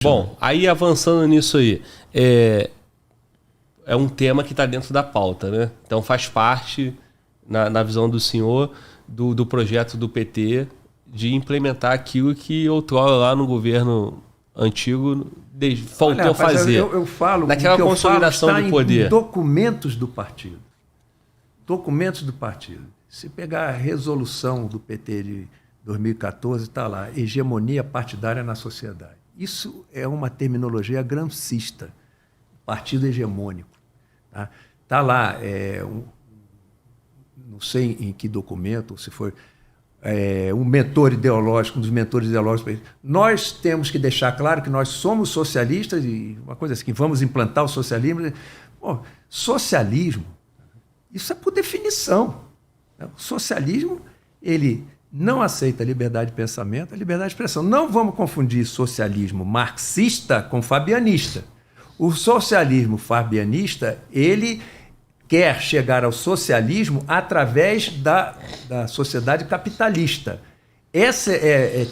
Bom, aí avançando nisso aí, é um tema que está dentro da pauta, né? Então faz parte, na visão do senhor, do projeto do PT de implementar aquilo que outrora lá no governo antigo faltou fazer. Eu falo, naquela consolidação do poder. Em documentos do partido. Documentos do partido. Se pegar a resolução do PT de 2014, está lá, hegemonia partidária na sociedade. Isso é uma terminologia grancista, partido hegemônico. Tá lá, não sei em que documento, se foi um mentor ideológico, um dos mentores ideológicos. Nós temos que deixar claro que nós somos socialistas e uma coisa assim, que vamos implantar o socialismo. Bom, socialismo, isso é por definição. O socialismo, ele não aceita a liberdade de pensamento, a liberdade de expressão. Não vamos confundir socialismo marxista com fabianista. O socialismo fabianista, ele quer chegar ao socialismo através da sociedade capitalista. Essa é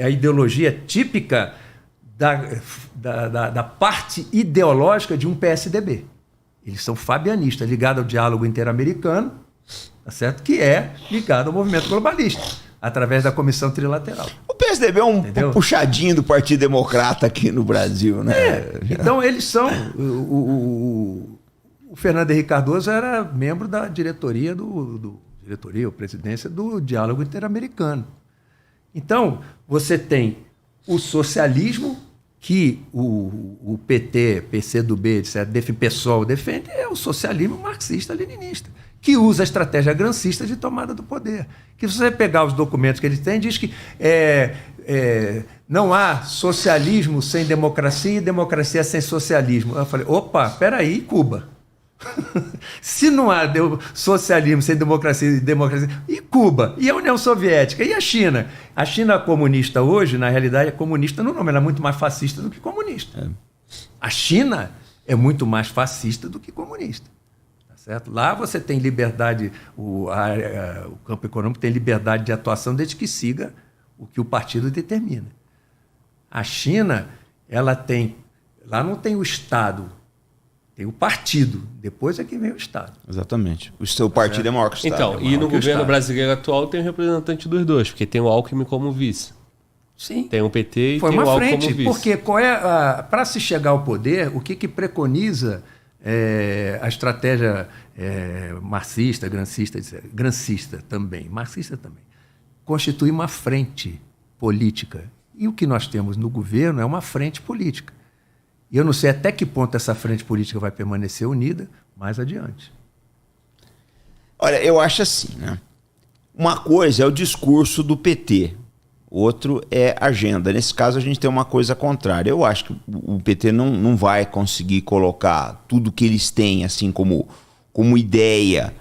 a ideologia típica da parte ideológica de um PSDB. Eles são fabianistas, ligados ao diálogo interamericano, tá certo? Que é ligado ao movimento globalista, através da Comissão Trilateral. O PSDB é um puxadinho do Partido Democrata aqui no Brasil, né? Então, eles são... O Fernando Henrique Cardoso era membro da diretoria, ou presidência do Diálogo Interamericano. Então, você tem o socialismo que o PT, PCdoB, etc., PSOL defende, é o socialismo marxista-leninista, que usa a estratégia grancista de tomada do poder. Que se você pegar os documentos que eles têm, diz que não há socialismo sem democracia e democracia sem socialismo. Eu falei, opa, peraí, Cuba. Se não há socialismo sem democracia e democracia, e Cuba? E a União Soviética? E a China? A China comunista hoje, na realidade, é comunista no nome, ela é muito mais fascista do que comunista. A China é muito mais fascista do que comunista. Tá certo? Lá você tem liberdade, o campo econômico tem liberdade de atuação desde que siga o que o partido determina. A China, ela tem, lá não tem o Estado, tem o partido, depois é que vem o Estado. Exatamente. O seu partido é maior que o Estado. Então, e no governo brasileiro atual tem um representante dos dois, porque tem o Alckmin como vice. Sim. Tem o PT e foi tem o uma Alckmin frente, como vice. Porque para se chegar ao poder, o que preconiza a estratégia marxista, grancista, etc. Grancista também, marxista também, constitui uma frente política. E o que nós temos no governo é uma frente política. E eu não sei até que ponto essa frente política vai permanecer unida mais adiante. Olha, eu acho assim, né? Uma coisa é o discurso do PT, outro é agenda. Nesse caso, a gente tem uma coisa contrária. Eu acho que o PT não vai conseguir colocar tudo que eles têm assim como ideia,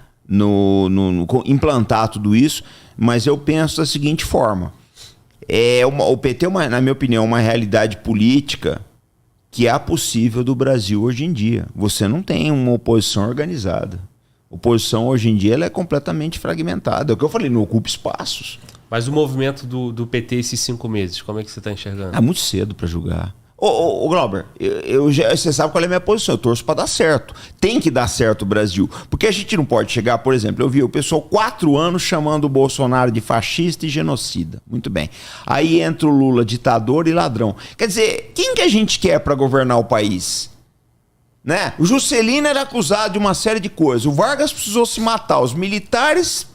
implantar tudo isso, mas eu penso da seguinte forma. O PT, na minha opinião, é uma realidade política que é possível do Brasil hoje em dia. Você não tem uma oposição organizada. A oposição hoje em dia ela é completamente fragmentada. É o que eu falei, não ocupa espaços. Mas o movimento do PT esses 5 meses, como é que você está enxergando? É muito cedo para julgar. Ô Glauber, você sabe qual é a minha posição, eu torço para dar certo. Tem que dar certo o Brasil. Porque a gente não pode chegar, por exemplo, eu vi o pessoal 4 anos chamando o Bolsonaro de fascista e genocida. Muito bem. Aí entra o Lula, ditador e ladrão. Quer dizer, quem que a gente quer para governar o país? Né? O Juscelino era acusado de uma série de coisas. O Vargas precisou se matar. Os militares,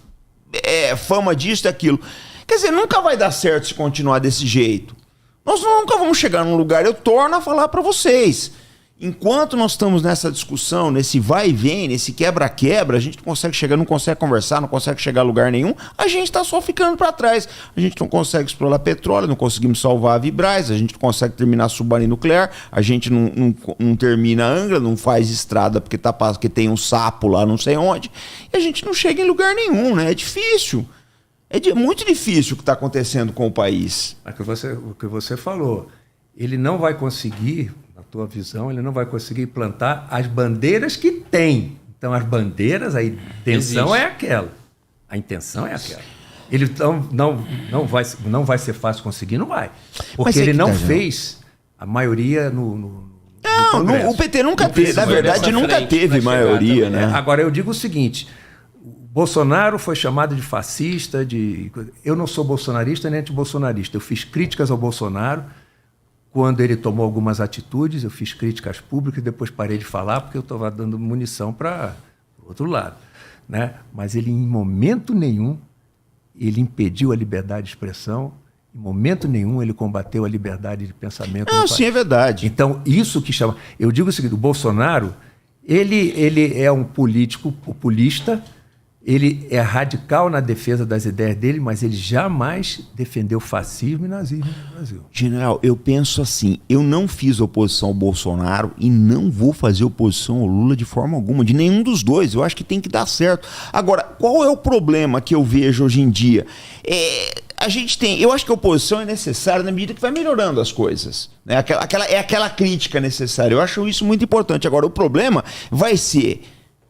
fama disso e daquilo. Quer dizer, nunca vai dar certo se continuar desse jeito. Nós nunca vamos chegar num lugar, eu torno a falar para vocês. Enquanto nós estamos nessa discussão, nesse vai e vem, nesse quebra-quebra, a gente não consegue chegar, não consegue conversar, não consegue chegar a lugar nenhum, a gente está só ficando para trás. A gente não consegue explorar petróleo, não conseguimos salvar a Vibraz, a gente não consegue terminar a submarino nuclear, a gente não termina a Angra, não faz estrada porque tem um sapo lá não sei onde, e a gente não chega em lugar nenhum, né? É difícil. Muito difícil o que está acontecendo com o país. O que você falou, ele não vai conseguir, na tua visão, ele não vai conseguir plantar as bandeiras que tem. Então, as bandeiras, a intenção é aquela. A intenção é aquela. Ele não vai ser fácil conseguir, não vai. Porque ele não fez A maioria no Não, o PT nunca teve, na verdade, nunca teve maioria, né? Agora, eu digo o seguinte, o Bolsonaro foi chamado de fascista, eu não sou bolsonarista nem antibolsonarista, eu fiz críticas ao Bolsonaro quando ele tomou algumas atitudes, eu fiz críticas públicas e depois parei de falar porque eu estava dando munição para o outro lado, né? Mas ele, em momento nenhum, ele impediu a liberdade de expressão. Em momento nenhum ele combateu a liberdade de pensamento. Não, sim, é verdade. Então, isso que chama... Eu digo o seguinte, o Bolsonaro, ele é um político populista, ele é radical na defesa das ideias dele, mas ele jamais defendeu fascismo e nazismo no Brasil. General, eu penso assim, eu não fiz oposição ao Bolsonaro e não vou fazer oposição ao Lula de forma alguma, de nenhum dos dois. Eu acho que tem que dar certo. Agora, qual é o problema que eu vejo hoje em dia? Eu acho que a oposição é necessária na medida que vai melhorando as coisas, né? Aquela crítica necessária. Eu acho isso muito importante. Agora, o problema vai ser...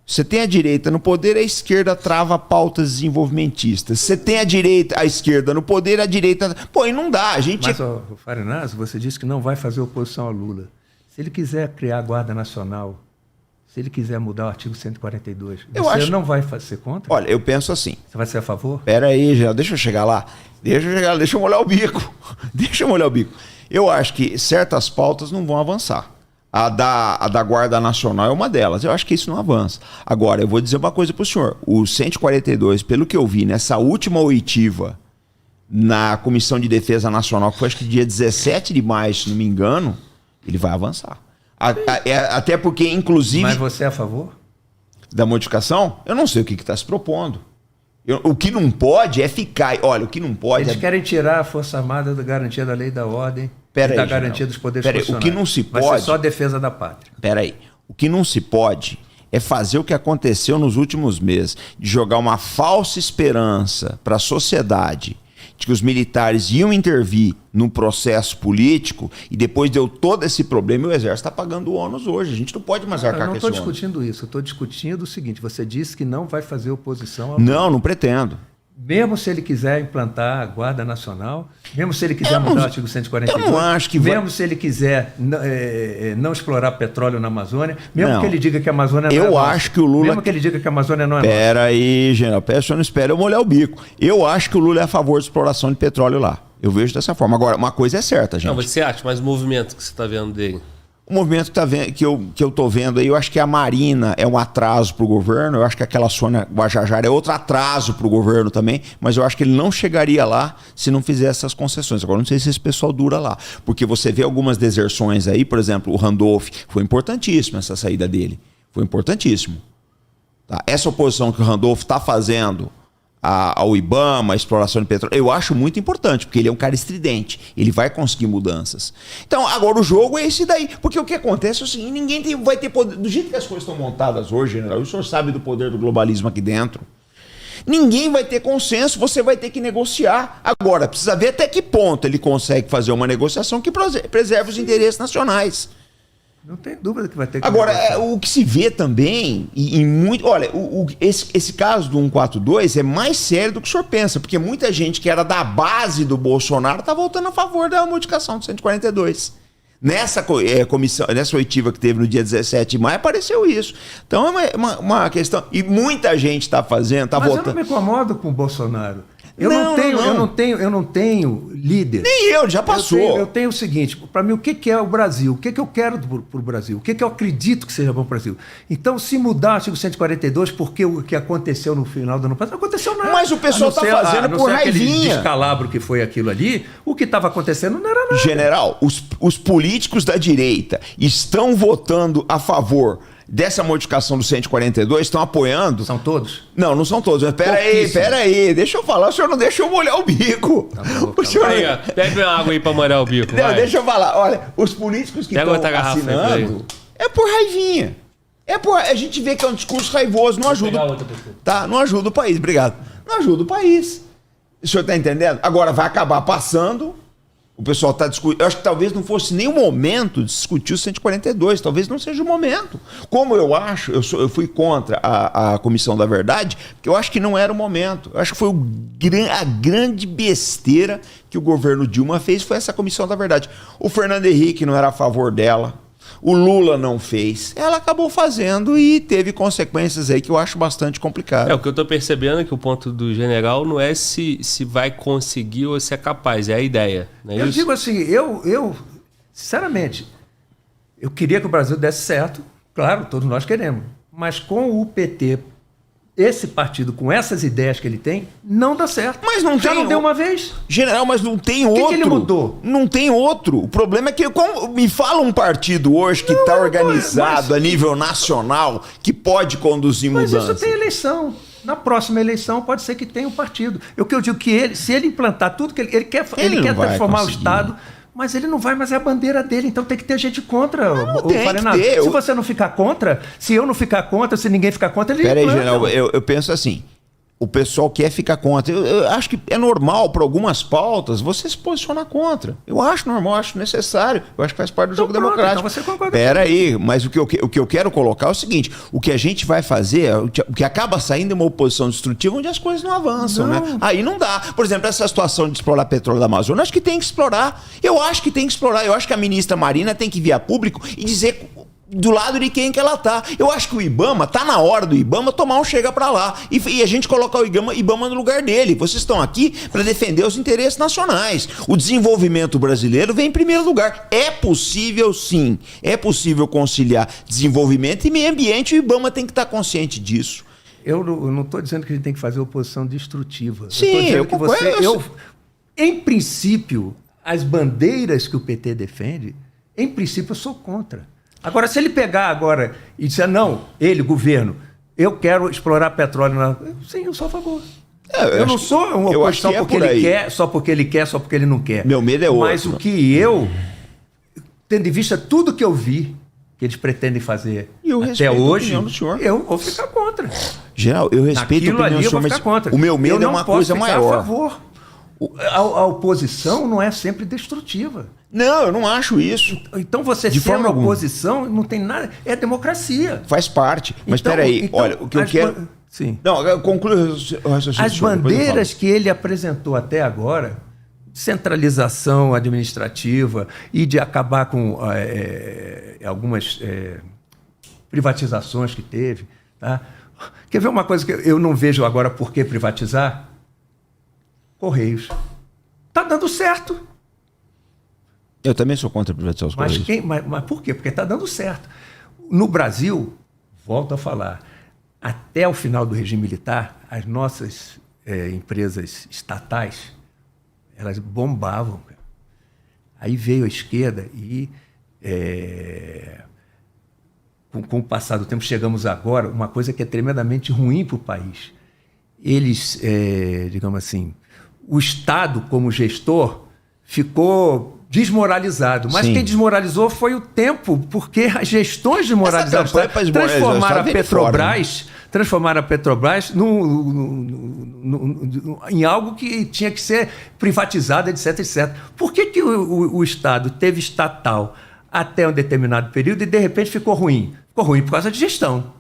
Você tem a direita no poder, a esquerda trava pautas desenvolvimentistas. Você tem a esquerda no poder, a direita... Pô, e não dá. Mas, Farinazzo, você disse que não vai fazer oposição ao Lula. Se ele quiser criar a Guarda Nacional, se ele quiser mudar o artigo 142, você não vai ser contra? Olha, eu penso assim... Você vai ser a favor? Pera aí, Geraldo, deixa eu chegar lá. Deixa eu molhar o bico. Deixa eu molhar o bico. Eu acho que certas pautas não vão avançar. A da Guarda Nacional é uma delas. Eu acho que isso não avança. Agora, eu vou dizer uma coisa para o senhor. O 142, pelo que eu vi nessa última oitiva na Comissão de Defesa Nacional, que foi acho que dia 17 de maio, se não me engano, ele vai avançar. Até porque, inclusive... Mas você é a favor? Da modificação? Eu não sei o que está se propondo. O que não pode é ficar... Olha, o que não pode... Eles querem tirar a Força Armada da garantia da lei e da ordem... da garantia dos poderes constitucionais. O que não se pode... Vai ser só a defesa da pátria. Peraí. O que não se pode é fazer o que aconteceu nos últimos meses, de jogar uma falsa esperança para a sociedade de que os militares iam intervir num processo político e depois deu todo esse problema e o Exército está pagando o ônus hoje. A gente não pode mais arcar com esse ônus. Eu não estou discutindo isso. Eu estou discutindo o seguinte, você disse que não vai fazer oposição ao... Não pretendo. Mesmo se ele quiser implantar a Guarda Nacional, mesmo se ele quiser mudar o artigo 142, eu não acho que mesmo se ele quiser não explorar petróleo na Amazônia, mesmo que ele diga que a Amazônia não é nossa, acho que o Lula... Mesmo que ele diga que a Amazônia não é Pera aí, general, o senhor não espera eu molhar o bico. Eu acho que o Lula é a favor de exploração de petróleo lá. Eu vejo dessa forma. Agora, uma coisa é certa, gente. Não, você acha, mas o movimento que você está vendo dele... O movimento que eu estou vendo aí, eu acho que a Marina é um atraso para o governo, eu acho que aquela Sônia Guajajara é outro atraso para o governo também, mas eu acho que ele não chegaria lá se não fizesse essas concessões. Agora, não sei se esse pessoal dura lá, porque você vê algumas deserções aí, por exemplo, o Randolph, foi importantíssimo essa saída dele, foi importantíssimo. Tá? Essa oposição que o Randolph está fazendo ao IBAMA, a exploração de petróleo, eu acho muito importante, porque ele é um cara estridente, ele vai conseguir mudanças. Então, agora o jogo é esse daí, porque o que acontece é o seguinte, ninguém vai ter poder, do jeito que as coisas estão montadas hoje, general, o senhor sabe do poder do globalismo aqui dentro, ninguém vai ter consenso, você vai ter que negociar. Agora, precisa ver até que ponto ele consegue fazer uma negociação que preserve os interesses nacionais. Não tem dúvida que vai ter que... Agora, o que se vê também, e muito... Olha, esse caso do 142 é mais sério do que o senhor pensa, porque muita gente que era da base do Bolsonaro está voltando a favor da modificação do 142. Nessa comissão, nessa oitiva que teve no dia 17 de maio, apareceu isso. Então é uma questão... E muita gente está fazendo, está votando... Mas eu não me incomodo com o Bolsonaro. Eu não tenho líder. Nem eu, já passou. Eu tenho o seguinte, para mim, o que é o Brasil? O que eu quero para o Brasil? O que eu acredito que seja bom para o Brasil? Então, se mudar o artigo 142, porque o que aconteceu no final do ano passado, não aconteceu nada. Mas o pessoal está fazendo por raivinha. Aquele descalabro que foi aquilo ali, o que estava acontecendo não era nada. General, os políticos da direita estão votando a favor dessa modificação do 142, estão apoiando... São todos? Não são todos. Mas pera aí, deixa eu falar, o senhor não deixa eu molhar o bico. O senhor... Aí, ó, pega uma água aí pra molhar o bico. Não, deixa eu falar, olha, os políticos que estão assinando é por raivinha. A gente vê que é um discurso raivoso, não ajuda. Tá, não ajuda o país, obrigado. Não ajuda o país. O senhor tá entendendo? Agora vai acabar passando O pessoal está discutindo. Eu acho que talvez não fosse nem o momento de discutir o 142, talvez não seja o momento. Como eu acho, eu fui contra a Comissão da Verdade, porque eu acho que não era o momento. Eu acho que foi a grande besteira que o governo Dilma fez, foi essa Comissão da Verdade. O Fernando Henrique não era a favor dela. O Lula não fez. Ela acabou fazendo e teve consequências aí que eu acho bastante complicado. O que eu estou percebendo é que o ponto do general não é se vai conseguir ou se é capaz, é a ideia. Não é eu isso? digo assim, sinceramente, eu queria que o Brasil desse certo, claro, todos nós queremos, mas com o PT, esse partido, com essas ideias que ele tem, não dá certo. Mas não já tem, não deu uma vez. General, mas não tem outro. O que ele mudou? Não tem outro. O problema é que me fala um partido hoje que está organizado a nível nacional que pode conduzir mudança. Mas isso tem eleição. Na próxima eleição pode ser que tenha um partido. O que eu digo que se ele implantar tudo que ele quer transformar o Estado, mas ele não vai, mas é a bandeira dele, então tem que ter gente contra. Se você não ficar contra, se eu não ficar contra, se ninguém ficar contra, ele Peraí, general, eu penso assim, o pessoal quer ficar contra. Eu acho que é normal para algumas pautas você se posicionar contra. Eu acho normal, acho necessário. Eu acho que faz parte do jogo democrático. Então você concorda. Peraí, mas o que eu quero colocar é o seguinte, o que a gente vai fazer, o que acaba saindo é uma oposição destrutiva onde as coisas não avançam, né? Aí não dá. Por exemplo, essa situação de explorar petróleo da Amazônia, eu acho que tem que explorar. Eu acho que tem que explorar. Eu acho que a ministra Marina tem que vir a público e dizer do lado de quem que ela tá. Eu acho que o IBAMA, tá na hora do IBAMA tomar um chega pra lá e a gente colocar o IBAMA no lugar dele. Vocês estão aqui para defender os interesses nacionais. O desenvolvimento brasileiro vem em primeiro lugar. É possível, sim. É possível conciliar desenvolvimento e meio ambiente. O IBAMA tem que estar consciente disso. Eu não estou dizendo que a gente tem que fazer oposição destrutiva. Sim, eu estou dizendo que em princípio, as bandeiras que o PT defende, em princípio, eu sou contra. Agora, se ele pegar agora e disser, não, ele, governo, eu quero explorar petróleo, sim, eu sou a favor. Eu não sou uma oposição porque ele quer, só porque ele quer, só porque ele não quer. Meu medo é outro. Mas o que eu, tendo em vista tudo que eu vi que eles pretendem fazer até hoje, eu vou ficar contra. Geral, eu respeito a opinião do senhor, mas o meu medo é uma coisa maior. A favor. A oposição não é sempre destrutiva. Não, eu não acho isso. Então você ser uma oposição não tem nada. É democracia. Faz parte. Mas espera aí, olha, o que eu quero. Sim. Não, conclui o raciocínio. As bandeiras que ele apresentou até agora, centralização administrativa e de acabar com algumas privatizações que teve. Tá? Quer ver uma coisa que eu não vejo agora por que privatizar? Correios. Está dando certo. Eu também sou contra privatizar os Correios. Mas por quê? Porque está dando certo. No Brasil, volto a falar, até o final do regime militar, as nossas empresas estatais, elas bombavam. Aí veio a esquerda e, com o passar do tempo, chegamos agora, uma coisa que é tremendamente ruim para o país. Eles, digamos assim, o Estado, como gestor, ficou desmoralizado. Mas quem desmoralizou foi o tempo, porque as gestões desmoralizadas transformaram a Petrobras em algo que tinha que ser privatizado, etc, etc. Por que o Estado teve estatal até um determinado período e, de repente, ficou ruim? Ficou ruim por causa de gestão.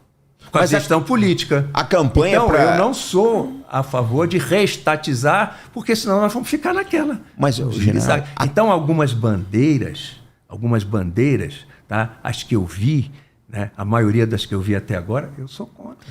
Com a gestão política. A campanha então, eu não sou a favor de reestatizar, porque senão nós vamos ficar naquela. Mas, general, então, algumas bandeiras, tá? As que eu vi, né? A maioria das que eu vi até agora, eu sou contra.